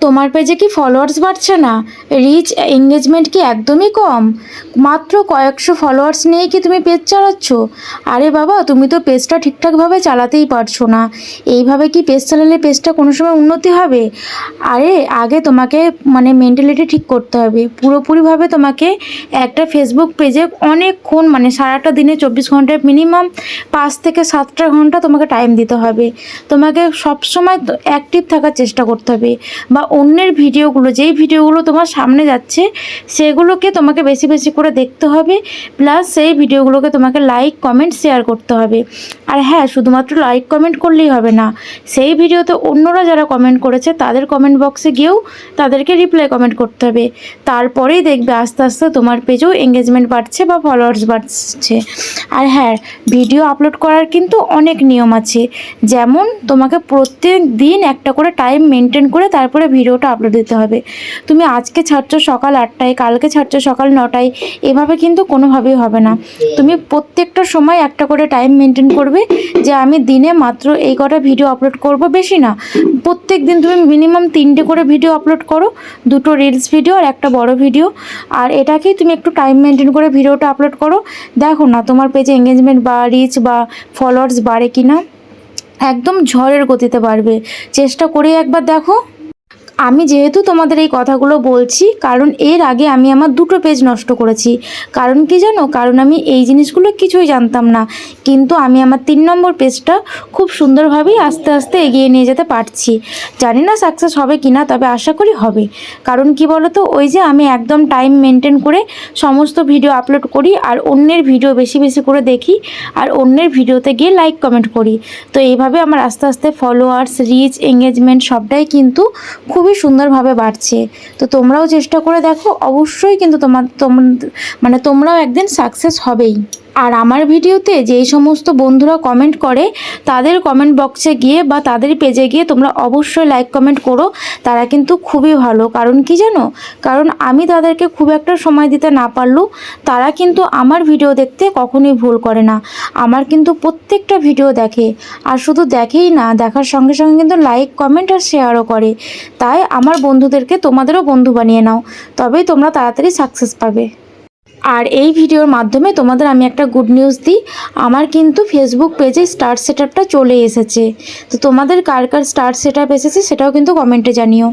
তোমার পেজে কি ফলোয়ার্স বাড়ছে না? রিচ এঙ্গেজমেন্ট কি একদমই কম? মাত্র কয়েকশো ফলোয়ার্স নিয়ে কি তুমি পেজ চালাচ্ছ? আরে বাবা, তুমি তো পেজটা ঠিকঠাকভাবে চালাতেই পারছো না। এইভাবে কি পেজ চালালে পেজটা কোনো সময় উন্নতি হবে? আরে আগে তোমাকে মেন্টালিটি ঠিক করতে হবে। পুরোপুরিভাবে তোমাকে একটা ফেসবুক পেজে অনেকক্ষণ সারাটা দিনে 24 ঘন্টায় মিনিমাম 5 থেকে 7টা ঘন্টা তোমাকে টাইম দিতে হবে। তোমাকে সবসময় অ্যাক্টিভ থাকার চেষ্টা করতে হবে, বা অন্যের ভিডিওগুলো, যেই ভিডিওগুলো তোমার সামনে যাচ্ছে সেগুলোকে তোমাকে বেশি বেশি করে দেখতে হবে, প্লাস সেই ভিডিওগুলোকে তোমাকে লাইক কমেন্ট শেয়ার করতে হবে। আর হ্যাঁ, শুধুমাত্র লাইক কমেন্ট করলেই হবে না, সেই ভিডিওতে অন্যরা যারা কমেন্ট করেছে তাদের কমেন্ট বক্সে গিয়েও তাদেরকে রিপ্লাই কমেন্ট করতে হবে। তারপরেই দেখবে আস্তে আস্তে তোমার পেজেও এঙ্গেজমেন্ট বাড়ছে বা ফলোয়ার্স বাড়ছে। আর হ্যাঁ, ভিডিও আপলোড করার কিন্তু অনেক নিয়ম আছে। যেমন তোমাকে প্রত্যেক দিন একটা করে টাইম মেনটেন করে তারপরে ভিডিওটা আপলোড দিতে হবে। তুমি আজকে ছাড়ছো সকাল 8টায়, কালকে ছাড়ছো সকাল 9টায়, এভাবে কিন্তু কোনোভাবেই হবে না। তুমি প্রত্যেকটা সময় একটা করে টাইম মেনটেন করবে যে আমি দিনে মাত্র এই কটা ভিডিও আপলোড করব, বেশি না। প্রত্যেক দিন তুমি মিনিমাম 3টে করে ভিডিও আপলোড করো, 2টো রিলস ভিডিও আর একটা বড় ভিডিও। আর এটাকেই তুমি একটু টাইম মেনটেন করে ভিডিওটা আপলোড করো। দেখো না তোমার পেজে এঙ্গেজমেন্ট বা রিচ বা ফলোয়ার্স বাড়ে কি না। একদম ঝড়ের গতিতে বাড়বে। চেষ্টা করে একবার দেখো। আমি যেহেতু তোমাদের এই কথাগুলো বলছি, কারণ এর আগে আমি আমার 2টো পেজ নষ্ট করেছি। কারণ কি জানো? কারণ আমি এই জিনিসগুলো কিছুই জানতাম না, কিন্তু আমি আমার 3 নম্বর পেজটা খুব সুন্দরভাবেই আস্তে আস্তে এগিয়ে নিয়ে যেতে পারছি। জানি না সাকসেস হবে কি না, তবে আশা করি হবে। কারণ কি বলো তো, ওই যে আমি একদম টাইম মেনটেন করে সমস্ত ভিডিও আপলোড করি, আর অন্যের ভিডিও বেশি বেশি করে দেখি, আর অন্যের ভিডিওতে গিয়ে লাইক কমেন্ট করি। তো এইভাবে আমার আস্তে আস্তে ফলোয়ার্স, রিচ, এঙ্গেজমেন্ট সবটাই কিন্তু খুবই সুন্দরভাবে বাড়ছে। তো তোমরাও চেষ্টা করে দেখো, অবশ্যই কিন্তু তোমরাও একদিন সাকসেস হবেই। আর আমার ভিডিওতে যেই সমস্ত বন্ধুরা কমেন্ট করে তাদের কমেন্ট বক্সে গিয়ে বা তাদের পেজে গিয়ে তোমরা অবশ্যই লাইক কমেন্ট করো। তারা কিন্তু খুবই ভালো। কারণ কি জানো? কারণ আমি তাদেরকে খুব একটা সময় দিতে না পারলেও তারা কিন্তু আমার ভিডিও দেখতে কখনোই ভুল করে না। আমার কিন্তু প্রত্যেকটা ভিডিও দেখে, আর শুধু দেখেই না, দেখার সঙ্গে সঙ্গে কিন্তু লাইক কমেন্ট আর শেয়ারও করে। তাই আমার বন্ধুদেরকে তোমাদেরও বন্ধু বানিয়ে নাও, তবেই তোমরা তাড়াতাড়ি সাকসেস পাবে। আর এই ভিডিওর মাধ্যমে তোমাদের আমি একটা গুড নিউজ দিই, আমার কিন্তু ফেসবুক পেজে স্টার সেটআপটা চলে এসেছে। তো তোমাদের কার কার স্টার সেটআপ এসেছে সেটাও কিন্তু কমেন্টে জানিও।